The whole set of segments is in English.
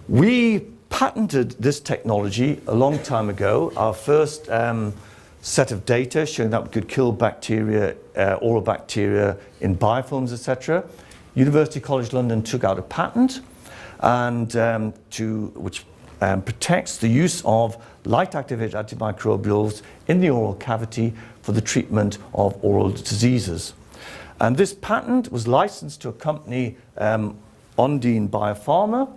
We patented this technology a long time ago. Our first set of data showing that we could kill bacteria, oral bacteria in biofilms, etc. University College London took out a patent and which protects the use of light-activated antimicrobials in the oral cavity for the treatment of oral diseases. And this patent was licensed to a company, Ondine Biopharma,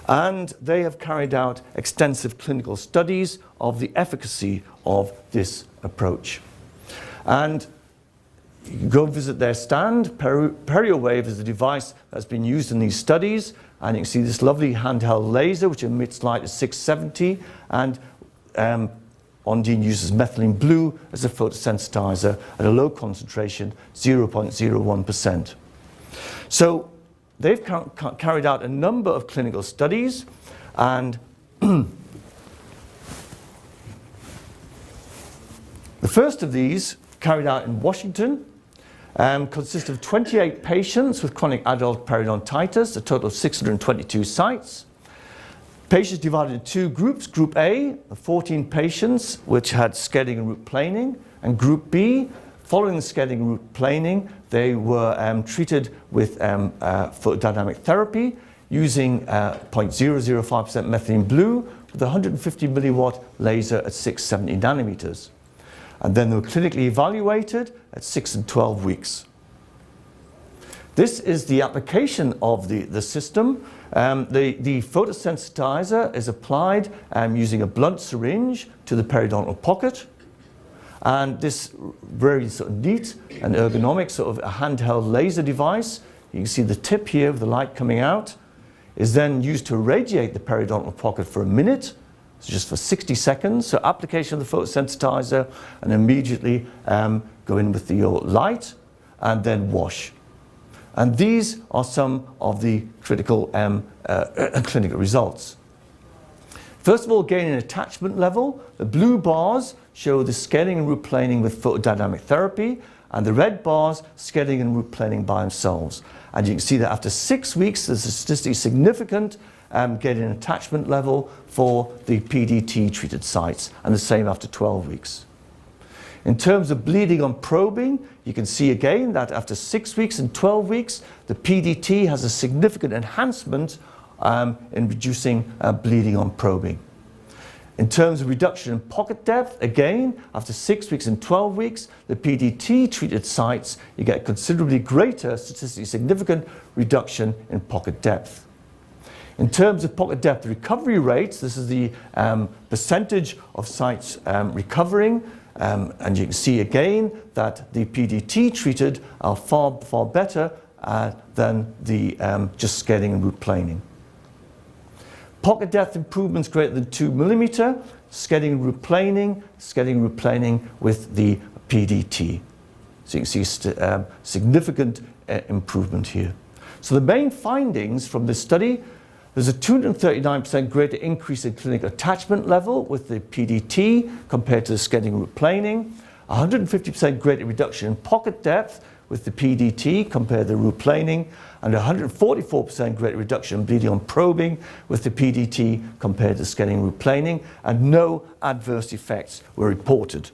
and they have carried out extensive clinical studies of the efficacy of this approach. And you can go visit their stand. PerioWave is a device that's been used in these studies, and you can see this lovely handheld laser which emits light at 670, and Ondine uses methylene blue as a photosensitizer at a low concentration, 0.01%. So they've carried out a number of clinical studies, and the first of these, carried out in Washington, consists of 28 patients with chronic adult periodontitis, a total of 622 sites. Patients divided into two groups. Group A, 14 patients which had scaling and root planing, and Group B, following the scaling and root planing, they were treated with photodynamic therapy using 0.005% methylene blue with a 150 milliwatt laser at 670 nanometers. And then they were clinically evaluated at 6 and 12 weeks. This is the application of the system. The photosensitizer is applied using a blunt syringe to the periodontal pocket. And this very sort of neat and ergonomic sort of a handheld laser device, you can see the tip here with the light coming out, is then used to irradiate the periodontal pocket for a minute, so just for 60 seconds. So application of the photosensitizer, and immediately go in with your light and then wash. And these are some of the critical clinical results. First of all, gaining attachment level. The blue bars show the scaling and root planing with photodynamic therapy, and the red bars scaling and root planing by themselves. And you can see that after 6 weeks, there's a statistically significant gaining attachment level for the PDT treated sites, and the same after 12 weeks. In terms of bleeding on probing, you can see again that after 6 weeks and 12 weeks, the PDT has a significant enhancement in reducing bleeding on probing. In terms of reduction in pocket depth, again, after 6 weeks and 12 weeks, the PDT treated sites, you get a considerably greater statistically significant reduction in pocket depth. In terms of pocket depth recovery rates, this is the percentage of sites recovering, and you can see again that the PDT treated are far better than the just scaling and root planing. Pocket depth improvements greater than 2 millimeter, scaling and root planing with the PDT. So you can see significant improvement here. So the main findings from this study: there's a 239% greater increase in clinical attachment level with the PDT compared to the scaling and root planing, 150% greater reduction in pocket depth with the PDT compared to the root planing, and 144% greater reduction in bleeding on probing with the PDT compared to scaling and root planing, and no adverse effects were reported.